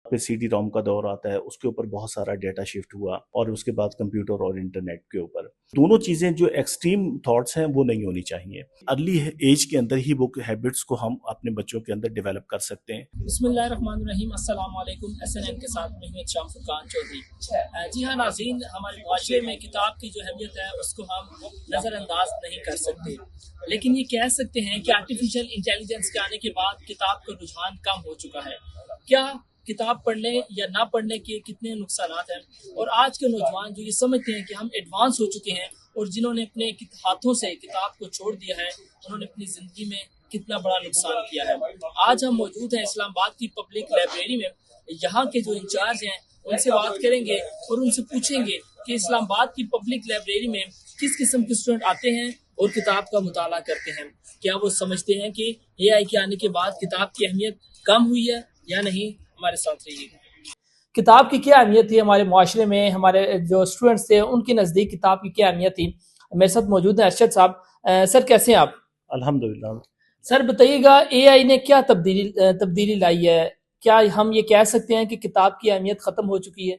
پہ C D ROM کا دور آتا ہے، اس کے اوپر بہت سارا ڈیٹا شفٹ ہوا، اور اس کے بعد کمپیوٹر اور انٹرنیٹ کے اوپر دونوں چیزیں جو ایکسٹریم تھاٹس ہیں وہ نہیں ہونی چاہیے۔ ارلی ایج کے اندر ہی وہ ہیبٹس کو ہم اپنے بچوں کے اندر ڈیولپ کر سکتے ہیں۔ بسم اللہ الرحمن الرحیم، السلام علیکم۔ ایس این ایم کے ساتھ میں شام فرقان چودھری۔ جی ہاں ناظرین، ہمارے معاشرے میں کتاب کی جو اہمیت ہے اس کو ہم نظر انداز نہیں کر سکتے، لیکن یہ کہہ سکتے ہیں کہ آرٹیفیشل انٹیلیجنس کے آنے کے بعد کتاب کا رجحان کم ہو چکا ہے۔ کیا کتاب پڑھنے یا نہ پڑھنے کے کتنے نقصانات ہیں، اور آج کے نوجوان جو یہ سمجھتے ہیں کہ ہم ایڈوانس ہو چکے ہیں اور جنہوں نے اپنے ہاتھوں سے کتاب کو چھوڑ دیا ہے انہوں نے اپنی زندگی میں کتنا بڑا نقصان کیا ہے۔ آج ہم موجود ہیں اسلام آباد کی پبلک لائبریری میں، یہاں کے جو انچارج ہیں ان سے بات کریں گے اور ان سے پوچھیں گے کہ اسلام آباد کی پبلک لائبریری میں کس قسم کے اسٹوڈنٹ آتے ہیں اور کتاب کا مطالعہ کرتے ہیں۔ کیا وہ سمجھتے ہیں کہ اے آئی کے آنے کے بعد کتاب کی اہمیت کم ہوئی ہے یا نہیں؟ ہمارے ساتھ رہیے گا۔ کتاب کی کیا اہمیت تھی ہمارے معاشرے میں، ہمارے جو اسٹوڈنٹس تھے ان کی نزدیک کتاب کی کیا اہمیت تھی؟ میرے ساتھ موجود ہیں ارشد صاحب۔ سر کیسے ہیں آپ؟ الحمدللہ۔ سر بتائیے گا، اے آئی نے کیا تبدیلی لائی ہے؟ کیا ہم یہ کہہ سکتے ہیں کہ کتاب کی اہمیت ختم ہو چکی ہے؟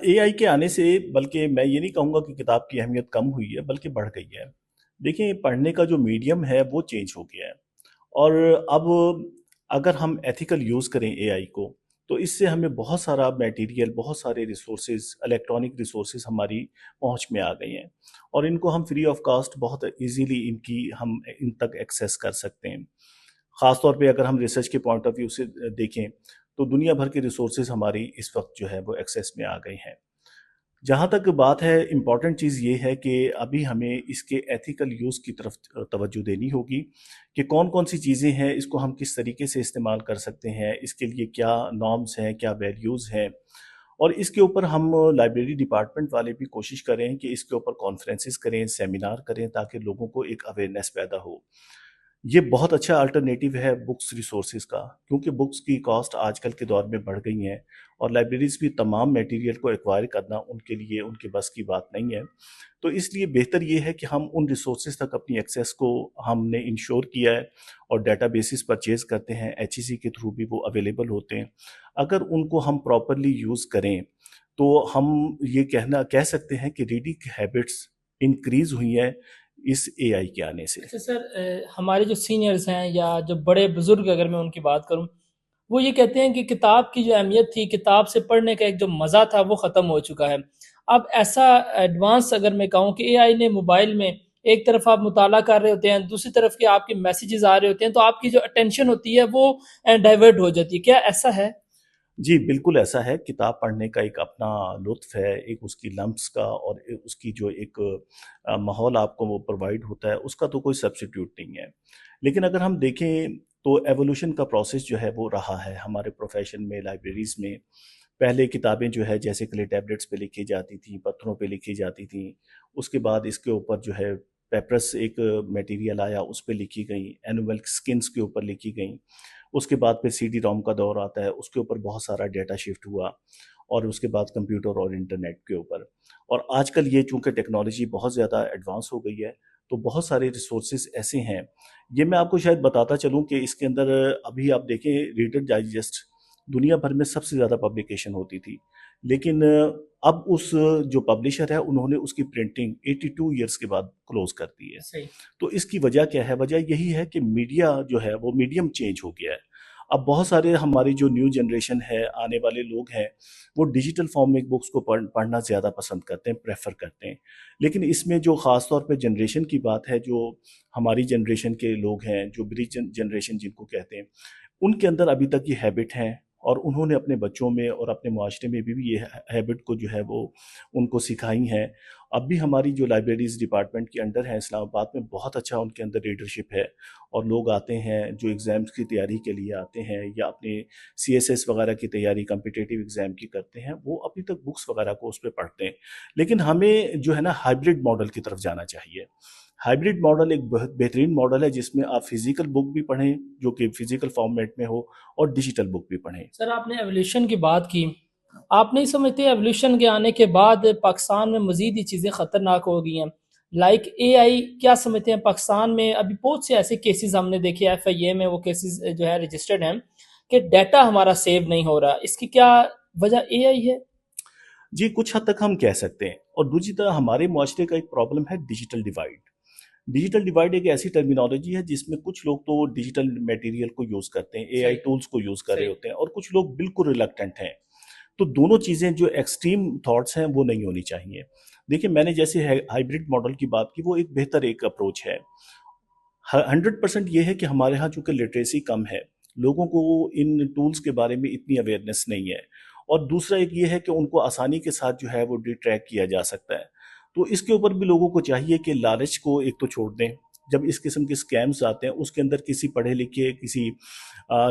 اے آئی کے آنے سے بلکہ میں یہ نہیں کہوں گا کہ کتاب کی اہمیت کم ہوئی ہے، بلکہ بڑھ گئی ہے۔ دیکھیں، پڑھنے کا جو میڈیم ہے وہ چینج ہو گیا ہے، اور اب اگر ہم ایتھیکل یوز کریں اے آئی کو تو اس سے ہمیں بہت سارا میٹیریل، بہت سارے ریسورسز، الیکٹرانک ریسورسز ہماری پہنچ میں آ گئی ہیں، اور ان کو ہم فری آف کاسٹ بہت ایزیلی ہم ان تک ایکسیس کر سکتے ہیں۔ خاص طور پہ اگر ہم ریسرچ کے پوائنٹ آف ویو سے دیکھیں تو دنیا بھر کے ریسورسز ہماری اس وقت جو ہے وہ ایکسیس میں آ گئی ہیں۔ جہاں تک بات ہے، امپورٹنٹ چیز یہ ہے کہ ابھی ہمیں اس کے ایتھیکل یوز کی طرف توجہ دینی ہوگی کہ کون کون سی چیزیں ہیں، اس کو ہم کس طریقے سے استعمال کر سکتے ہیں، اس کے لیے کیا نارمز ہیں، کیا ویلیوز ہیں، اور اس کے اوپر ہم لائبریری ڈپارٹمنٹ والے بھی کوشش کریں کہ اس کے اوپر کانفرنسز کریں، سیمینار کریں، تاکہ لوگوں کو ایک اویئرنیس پیدا ہو۔ یہ بہت اچھا الٹرنیٹیو ہے بکس ریسورسز کا، کیونکہ بکس کی کاسٹ آج کل کے دور میں بڑھ گئی ہیں، اور لائبریریز بھی تمام میٹیریل کو ایکوائر کرنا ان کے لیے ان کے بس کی بات نہیں ہے۔ تو اس لیے بہتر یہ ہے کہ ہم ان ریسورسز تک اپنی ایکسیس کو ہم نے انشور کیا ہے، اور ڈیٹا بیسز پرچیز کرتے ہیں، ایچ ای سی کے تھرو بھی وہ اویلیبل ہوتے ہیں۔ اگر ان کو ہم پراپرلی یوز کریں تو ہم یہ کہہ سکتے ہیں کہ ریڈنگ ہیبٹس انکریز ہوئی ہیں اس اے آئی کے آنے سے۔ اچھا سر، ہمارے جو سینئرز ہیں یا جو بڑے بزرگ، اگر میں ان کی بات کروں، وہ یہ کہتے ہیں کہ کتاب کی جو اہمیت تھی، کتاب سے پڑھنے کا ایک جو مزہ تھا وہ ختم ہو چکا ہے۔ اب ایسا ایڈوانس اگر میں کہوں کہ اے آئی نے موبائل میں ایک طرف آپ مطالعہ کر رہے ہوتے ہیں، دوسری طرف کے آپ کے میسیجز آ رہے ہوتے ہیں، تو آپ کی جو اٹینشن ہوتی ہے وہ ڈائیورٹ ہو جاتی ہے۔ کیا ایسا ہے؟ جی بالکل ایسا ہے۔ کتاب پڑھنے کا ایک اپنا لطف ہے، ایک اس کی لمس کا، اور اس کی جو ایک ماحول آپ کو وہ پرووائڈ ہوتا ہے، اس کا تو کوئی سبسٹیٹیوٹ نہیں ہے۔ لیکن اگر ہم دیکھیں تو ایوولوشن کا پروسیس جو ہے وہ رہا ہے ہمارے پروفیشن میں، لائبریریز میں۔ پہلے کتابیں جو ہے جیسے کلے ٹیبلٹس پہ لکھی جاتی تھیں، پتھروں پہ لکھی جاتی تھیں، اس کے بعد اس کے اوپر جو ہے پیپرس ایک میٹیریل آیا، اس پہ لکھی گئیں، اینومل سکنس کے اوپر لکھی گئیں۔ اس کے بعد پھر سی ڈی روم کا دور آتا ہے، اس کے اوپر بہت سارا ڈیٹا شفٹ ہوا، اور اس کے بعد کمپیوٹر اور انٹرنیٹ کے اوپر۔ اور آج کل یہ چونکہ ٹیکنالوجی بہت زیادہ ایڈوانس ہو گئی ہے، تو بہت سارے ریسورسز ایسے ہیں۔ یہ میں آپ کو شاید بتاتا چلوں کہ اس کے اندر ابھی آپ دیکھیں، ریڈر ڈائجسٹ دنیا بھر میں سب سے زیادہ پبلیکیشن ہوتی تھی، لیکن اب اس جو پبلشر ہے انہوں نے اس کی پرنٹنگ 82 ایئرس کے بعد کلوز کر دی ہے۔ صحیح۔ تو اس کی وجہ کیا ہے؟ وجہ یہی ہے کہ میڈیا جو ہے وہ میڈیم چینج ہو گیا ہے۔ اب بہت سارے ہماری جو نیو جنریشن ہے، آنے والے لوگ ہیں، وہ ڈیجیٹل فارم میں بکس کو پڑھنا زیادہ پسند کرتے ہیں، پریفر کرتے ہیں۔ لیکن اس میں جو خاص طور پہ جنریشن کی بات ہے، جو ہماری جنریشن کے لوگ ہیں، جو برج جنریشن جن کو کہتے ہیں، ان کے اندر ابھی تک یہ ہیبٹ ہیں، اور انہوں نے اپنے بچوں میں اور اپنے معاشرے میں بھی یہ ہیبٹ کو جو ہے وہ ان کو سکھائی ہیں۔ اب بھی ہماری جو لائبریریز ڈپارٹمنٹ کے انڈر ہیں اسلام آباد میں، بہت اچھا ان کے اندر ریڈرشپ ہے، اور لوگ آتے ہیں جو ایگزامز کی تیاری کے لیے آتے ہیں، یا اپنے سی ایس ایس وغیرہ کی تیاری کمپیٹیٹیو ایگزام کی کرتے ہیں، وہ ابھی تک بکس وغیرہ کو اس پہ پڑھتے ہیں۔ لیکن ہمیں جو ہے نا ہائبرڈ ماڈل کی طرف جانا چاہیے۔ ہائبرڈ ماڈل ایک بہت بہترین ماڈل ہے، جس میں آپ فزیکل بک بھی پڑھیں جو کہ فزیکل فارمیٹ میں ہو، اور ڈیجیٹل بک بھی پڑھیں۔ سر آپ نے ایولیوشن کی بات کی، آپ نہیں سمجھتے ایولیوشن کے آنے کے بعد پاکستان میں مزید یہ چیزیں خطرناک ہو گئی ہیں؟ لائک اے آئی، کیا سمجھتے ہیں پاکستان میں ابھی بہت سے ایسے کیسز ہم نے دیکھے، ایف آئی اے میں وہ کیسز جو ہے رجسٹرڈ ہیں کہ ڈیٹا ہمارا سیو نہیں ہو رہا، اس کی کیا وجہ اے آئی ہے؟ جی کچھ حد تک ہم کہہ سکتے ہیں، اور دوسری طرح ہمارے معاشرے کا ایک پرابلم ہے ڈیجیٹل ڈیوائڈ. ڈیجیٹل ڈیوائڈ ایک ایسی ٹرمینالوجی ہے جس میں کچھ لوگ تو ڈیجیٹل میٹیریل کو یوز کرتے ہیں، اے آئی ٹولز کو یوز کر رہے ہوتے ہیں، اور کچھ لوگ بالکل ریلکٹنٹ ہیں. تو دونوں چیزیں جو ایکسٹریم تھاٹس ہیں وہ نہیں ہونی چاہیے. دیکھیں میں نے جیسے ہائیبرڈ ماڈل کی بات کی، وہ ایک بہتر ایک اپروچ ہے. 100% یہ ہے کہ ہمارے ہاں چونکہ لٹریسی کم ہے، لوگوں کو ان ٹولز کے بارے میں اتنی اویئرنیس نہیں ہے، اور دوسرا ایک یہ ہے کہ ان کو آسانی کے ساتھ جو ہے وہ ٹریک کیا جا سکتا ہے. تو اس کے اوپر بھی لوگوں کو چاہیے کہ لالچ کو ایک تو چھوڑ دیں. جب اس قسم کے سکیمز آتے ہیں اس کے اندر کسی پڑھے لکھے، کسی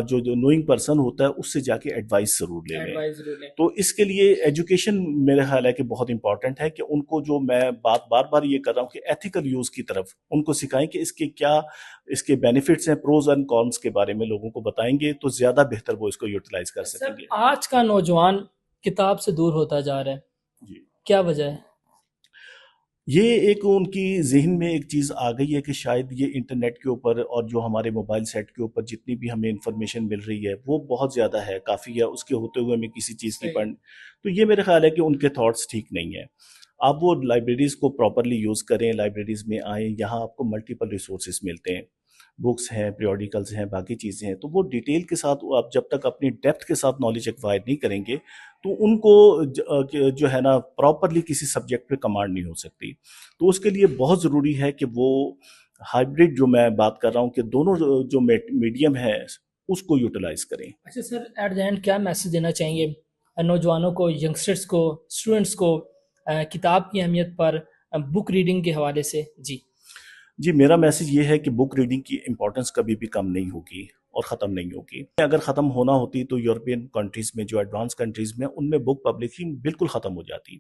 جو نوئنگ پرسن ہوتا ہے اس سے جا کے ایڈوائس ضرور لے لیں. تو اس کے لیے ایجوکیشن میرا خیال ہے کہ بہت امپورٹنٹ ہے، کہ ان کو جو میں بات بار بار یہ کر رہا ہوں کہ ایتھیکل یوز کی طرف ان کو سکھائیں، کہ اس کے کیا اس کے بینیفٹس ہیں، پروز اینڈ کونس کے بارے میں لوگوں کو بتائیں گے تو زیادہ بہتر وہ اس کو یوٹیلائز کر سکیں گے. آج کا نوجوان کتاب سے دور ہوتا جا رہا ہے، جی کیا وجہ ہے؟ یہ ایک ان کی ذہن میں ایک چیز آ گئی ہے کہ شاید یہ انٹرنیٹ کے اوپر اور جو ہمارے موبائل سیٹ کے اوپر جتنی بھی ہمیں انفارمیشن مل رہی ہے وہ بہت زیادہ ہے، کافی ہے، اس کے ہوتے ہوئے ہمیں کسی چیز کی پڑھ. تو یہ میرے خیال ہے کہ ان کے تھاٹس ٹھیک نہیں ہیں. آپ وہ لائبریریز کو پراپرلی یوز کریں، لائبریریز میں آئیں، یہاں آپ کو ملٹیپل ریسورسز ملتے ہیں، بکس ہیں، پیریوڈیکلز ہیں، باقی چیزیں ہیں. تو وہ ڈیٹیل کے ساتھ آپ جب تک اپنی ڈیپتھ کے ساتھ نالج ایکوائر نہیں کریں گے تو ان کو جو ہے نا پراپرلی کسی سبجیکٹ پہ کمانڈ نہیں ہو سکتی. تو اس کے لیے بہت ضروری ہے کہ وہ ہائبرڈ جو میں بات کر رہا ہوں کہ دونوں جو میڈیم ہے اس کو یوٹیلائز کریں. اچھا سر، ایٹ دا اینڈ کیا میسج دینا چاہیں گے نوجوانوں کو، ینگسٹرس کو، اسٹوڈنٹس کو کتاب کی اہمیت پر بک ریڈنگ کے حوالے سے؟ جی میرا میسج یہ ہے کہ بک ریڈنگ کی امپورٹنس کبھی بھی کم نہیں ہوگی اور ختم نہیں ہوگی. اگر ختم ہونا ہوتی تو یورپین کنٹریز میں، جو ایڈوانس کنٹریز میں، ان میں بک پبلشنگ بالکل ختم ہو جاتی.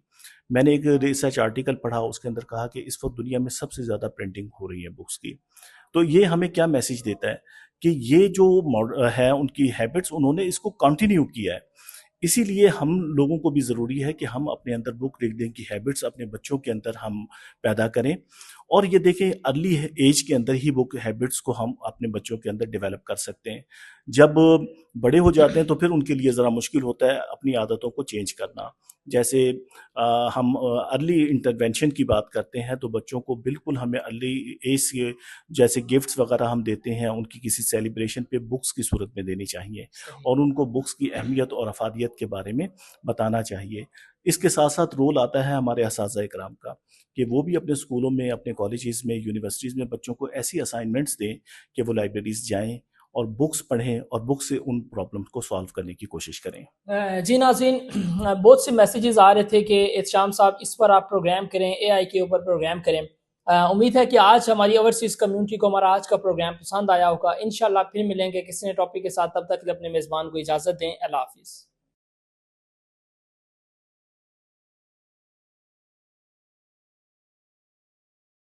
میں نے ایک ریسرچ آرٹیکل پڑھا، اس کے اندر کہا کہ اس وقت دنیا میں سب سے زیادہ پرنٹنگ ہو رہی ہے بکس کی. تو یہ ہمیں کیا میسج دیتا ہے کہ یہ جو ہے ان کی ہیبٹس، انہوں نے اس کو کنٹینیو کیا ہے. اسی لیے ہم لوگوں کو بھی ضروری ہے کہ ہم اپنے اندر بک ریڈنگ کی ہیبٹس اپنے بچوں کے اندر ہم پیدا کریں. اور یہ دیکھیں ارلی ایج کے اندر ہی بک ہیبٹس کو ہم اپنے بچوں کے اندر ڈیولپ کر سکتے ہیں. جب بڑے ہو جاتے ہیں تو پھر ان کے لیے ذرا مشکل ہوتا ہے اپنی عادتوں کو چینج کرنا. جیسے ہم ارلی انٹرونشن کی بات کرتے ہیں تو بچوں کو بالکل ہمیں ارلی ایج سے جیسے گفٹس وغیرہ ہم دیتے ہیں ان کی کسی سیلیبریشن پہ بکس کی صورت میں دینی چاہیے، اور ان کو بکس کی اہمیت اور افادیت کے بارے میں بتانا چاہیے. اس کے ساتھ ساتھ رول آتا ہے ہمارے اساتذہ کرام کا کہ وہ بھی اپنے اسکولوں میں، اپنے کالجز میں، یونیورسٹیز میں بچوں کو ایسی اسائنمنٹس دیں کہ وہ لائبریریز جائیں اور بکس پڑھیں اور بکس سے ان پرابلمس کو سالو کرنے کی کوشش کریں. جی ناظرین، بہت سے میسیجز آ رہے تھے کہ احتشام صاحب اس پر آپ پروگرام کریں، اے آئی کے اوپر پروگرام کریں. امید ہے کہ آج ہماری اوورسیز کمیونٹی کو ہمارا آج کا پروگرام پسند آیا ہوگا. انشاءاللہ پھر ملیں گے کسی نئے ٹاپک کے ساتھ. تب تک اپنے میزبان کو اجازت دیں. اللہ حافظ.